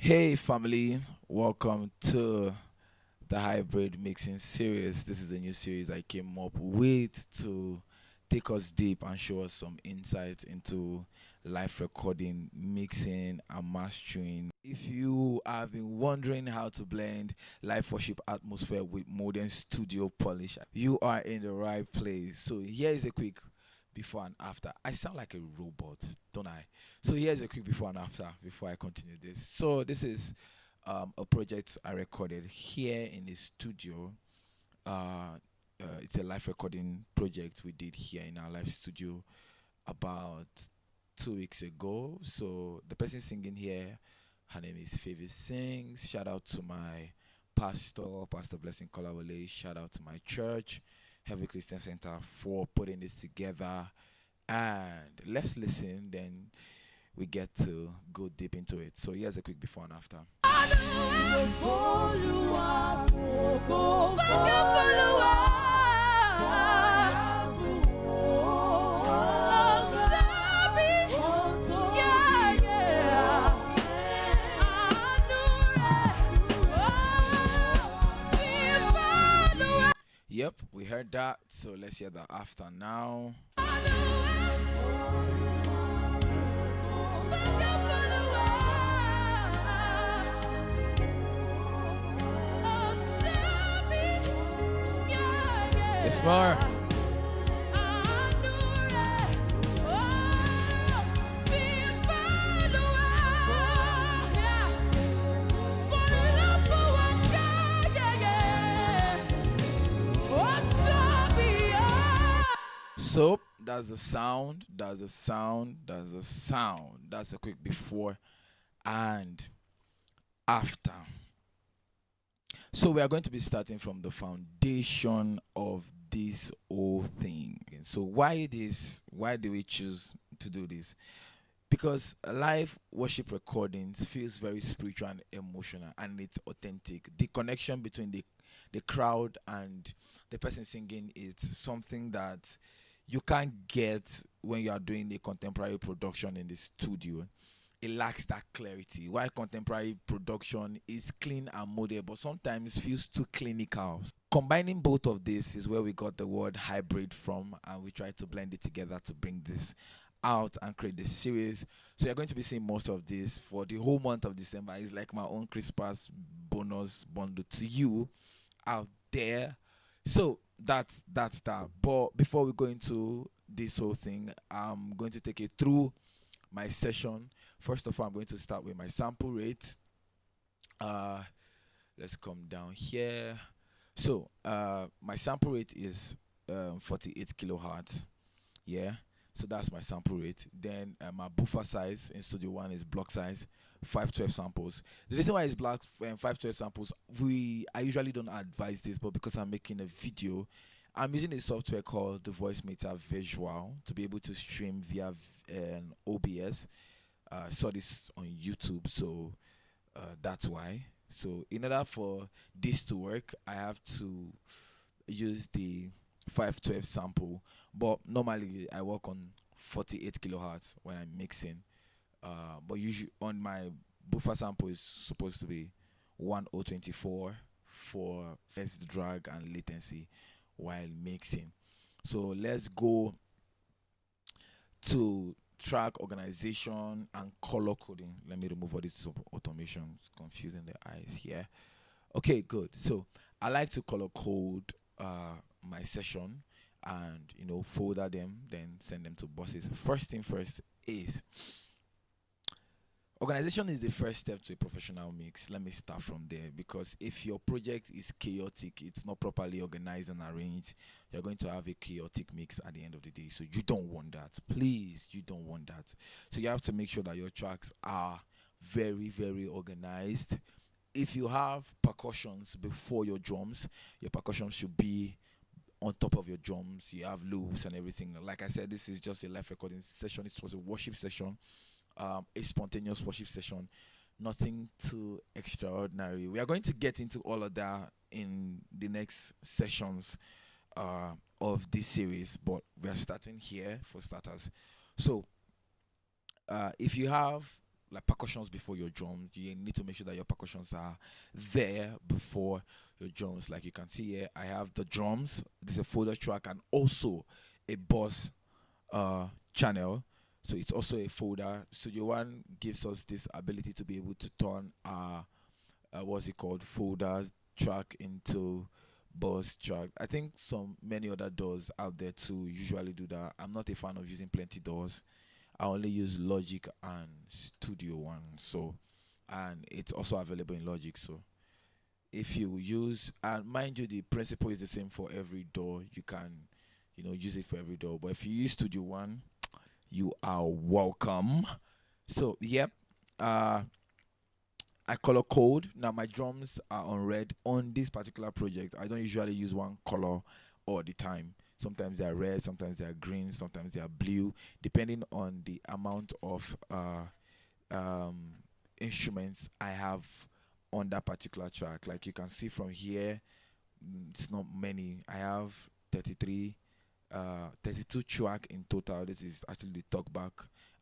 Hey family, welcome to the hybrid mixing series. This is a new series I came up with to take us deep and show us some insight into live recording, mixing, and mastering. If you have been wondering how to blend live worship atmosphere with modern studio polish, you are in the right place. So here is a quick before and after. I sound like a robot, don't I? So here's a quick before and after before I continue this. So this is a project I recorded here in the studio. It's a live recording project we did here in our live studio about 2 weeks ago. So the person singing here, her name is Favy Sings. Shout out to my pastor, Pastor Blessing Kolawole. Shout out to my church, Heavy Christian Center, for putting this together. And let's listen, then we get to go deep into it. So here's a quick before and after. Yep, we heard that. So let's hear the after now. Yes, more. So that's the sound, that's the sound, that's the sound. That's a quick before and after. So we are going to be starting from the foundation of this whole thing. And so why this? Why do we choose to do this? Because live worship recordings feels very spiritual and emotional, and it's authentic. The connection between the crowd and the person singing is something that you can't get when you are doing a contemporary production in the studio. It lacks that clarity. While contemporary production is clean and modern, but sometimes feels too clinical. Combining both of this is where we got the word hybrid from, and we try to blend it together to bring this out and create this series. So you're going to be seeing most of this for the whole month of December. It's like my own Christmas bonus bundle to you out there. So that's that. But before we go into this whole thing, I'm going to take you through my session. First of all, I'm going to start with my sample rate. Uh, let's come down here. So my sample rate is 48 kilohertz. Yeah. So that's my sample rate. Then my buffer size in StudioOne is block size 512 samples. The reason why it's block 512 samples, I usually don't advise this, but because I'm making a video, I'm using a software called the Voice Meter Visual to be able to stream via an OBS. I saw this on YouTube, so that's why. So in order for this to work, I have to use the 512 sample, but normally I work on 48 kilohertz when I'm mixing. But usually on my buffer sample is supposed to be 1024 for less drag and latency while mixing. So let's go to track organization and color coding. Let me remove all this automation. It's confusing the eyes here. Okay, good. So I like to color code my session and folder them, then send them to bosses. First thing first is organization is the first step to a professional mix. Let me start from there, because if your project is chaotic, it's not properly organized and arranged, you're going to have a chaotic mix at the end of the day. So you don't want that. Please, you don't want that. So you have to make sure that your tracks are very, very organized. If you have percussions before your percussions should be on top of your drums. You have loops and everything. Like I said, this is just a live recording session. It was a worship session, a spontaneous worship session. Nothing too extraordinary. We are going to get into all of that in the next sessions of this series, but we are starting here for starters. So, if you have like percussions before your drums. You need to make sure that your percussions are there before your drums. Like you can see here, I have the drums. This is a folder track and also a boss channel. So it's also a folder. Studio One gives us this ability to be able to turn our what's it called, folders track into boss track. I think some many other doors out there too usually do that. I'm not a fan of using plenty doors. I only use Logic and Studio One. So, and it's also available in Logic. So if you use, and mind you, the principle is the same for every door. You can, use it for every door. But if you use Studio One, you are welcome. So yep, I color code. Now my drums are on red on this particular project. I don't usually use one color all the time. Sometimes they are red, sometimes they are green, sometimes they are blue, depending on the amount of um, instruments I have on that particular track. Like you can see from here, it's not many. I have 33, 32 track in total. This is actually the talkback,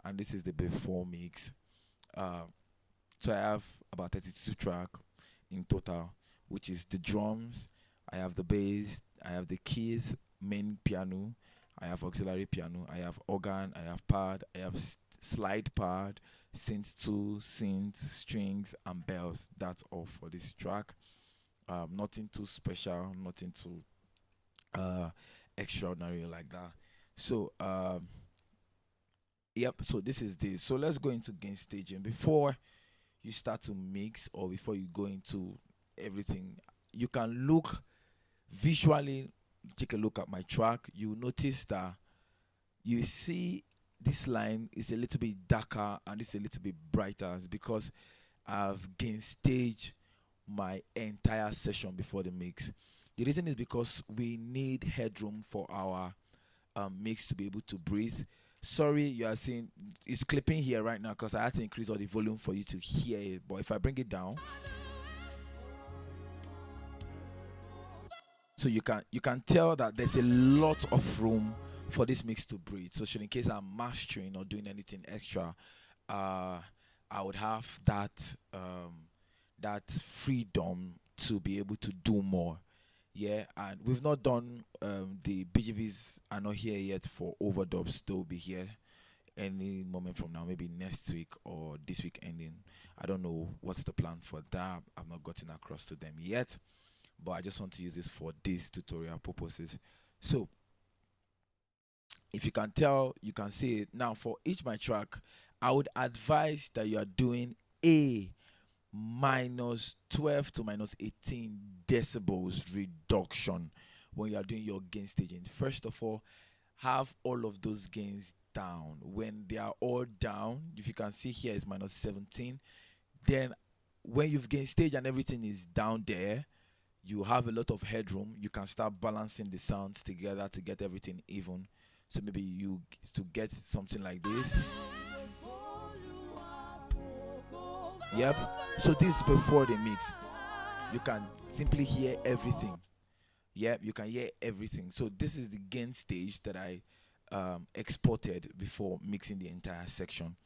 and this is the before mix. Uh, so I have about 32 track in total, which is the drums. I have the bass. I have the keys, main piano. I have auxiliary piano. I have organ. I have pad. I have slide pad, synth 2, synth, strings, and bells. That's all for this track. Nothing too special. Nothing too uh, extraordinary like that. So yep. So this is this. So let's go into gain staging before you start to mix or before you go into everything. You can look visually, take a look at my track. You notice that you see this line is a little bit darker and it's a little bit brighter. It's because I've gain stage my entire session before the mix. The reason is because we need headroom for our mix to be able to breathe. Sorry, you are seeing it's clipping here right now because I had to increase all the volume for you to hear it. But if I bring it down, so you can tell that there's a lot of room for this mix to breathe. So should in case I'm mastering or doing anything extra, I would have that freedom to be able to do more. Yeah, and we've not done the BGVs are not here yet for overdubs. They'll be here any moment from now, maybe next week or this week ending. I don't know what's the plan for that. I've not gotten across to them yet, but I just want to use this for these tutorial purposes. So if you can tell, you can see it now. For each my track, I would advise that you are doing a minus 12 to minus 18 decibels reduction when you are doing your gain staging. First of all, have all of those gains down. When they are all down, if you can see here is minus 17, then when you've gain stage and everything is down there, you have a lot of headroom. You can start balancing the sounds together to get everything even. So maybe you to get something like this. Yep. So this is before the mix. You can simply hear everything. Yep, you can hear everything. So this is the gain stage that I exported before mixing the entire section.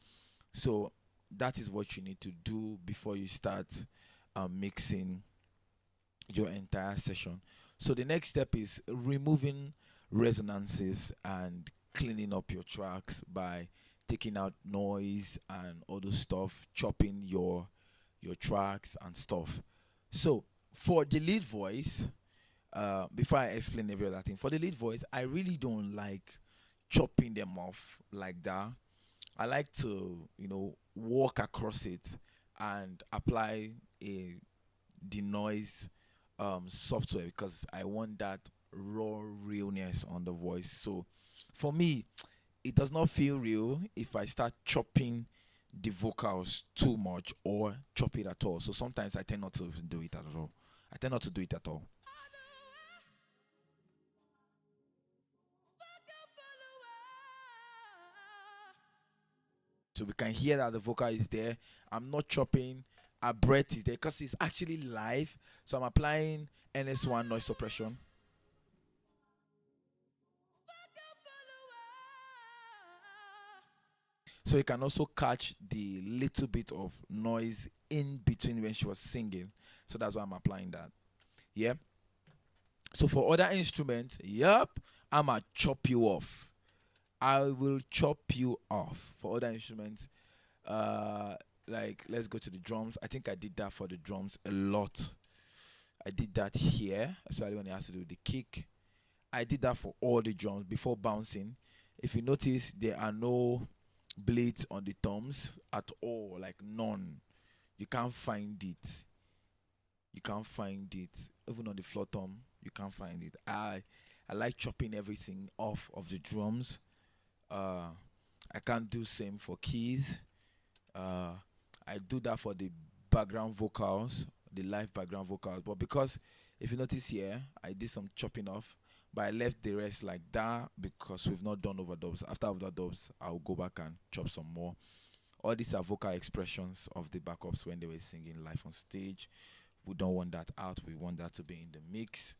So that is what you need to do before you start mixing your entire session. So the next step is removing resonances and cleaning up your tracks by taking out noise and all those stuff, chopping your tracks and stuff. So for the lead voice, before I explain every other thing, for the lead voice, I really don't like chopping them off like that. I like to, walk across it and apply the noise software because I want that raw realness on the voice. So for me, it does not feel real if I start chopping the vocals too much or chop it at all. So sometimes I tend not to even do it at all. I tend not to do it at all. So we can hear that the vocal is there. I'm not chopping. Our breath is there because it's actually live. So I'm applying NS1 noise suppression. So you can also catch the little bit of noise in between when she was singing. So that's why I'm applying that. Yeah. So for other instruments, yep, I'ma chop you off. I will chop you off for other instruments. Uh, like let's go to the drums. I think I did that for the drums a lot. I did that here, especially when it has to do with the kick. I did that for all the drums before bouncing. If you notice, there are no blades on the toms at all, like none. You can't find it. You can't find it. Even on the floor tom, you can't find it. I like chopping everything off of the drums. Uh, I can't do same for keys. Uh, I do that for the background vocals, the live background vocals. But because if you notice here, I did some chopping off, but I left the rest like that because we've not done overdubs. After overdubs, I'll go back and chop some more. All these are vocal expressions of the backups when they were singing live on stage. We don't want that out. We want that to be in the mix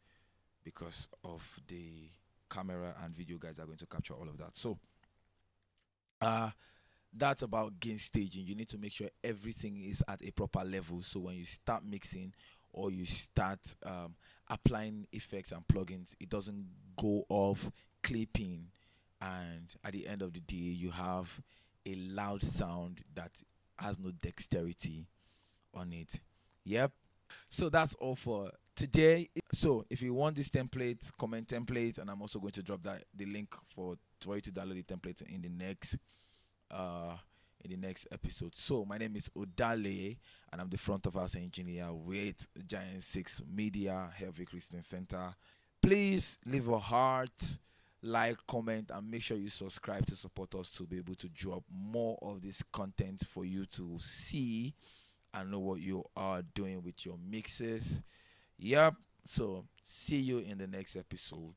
because of the camera and video guys are going to capture all of that. So, uh, that's about gain staging. You need to make sure everything is at a proper level. So when you start mixing or you start applying effects and plugins, it doesn't go off clipping. And at the end of the day, you have a loud sound that has no dexterity on it. Yep. So that's all for today. So if you want this template, comment template, and I'm also going to drop that the link for you to download the template uh in the next episode. So my name is Odale and I'm the front of house engineer with Giant 6 Media Healthy Christian Center. Please leave a heart, like, comment, and make sure you subscribe to support us to be able to drop more of this content for you to see and know what you are doing with your mixes. Yep. So see you in the next episode.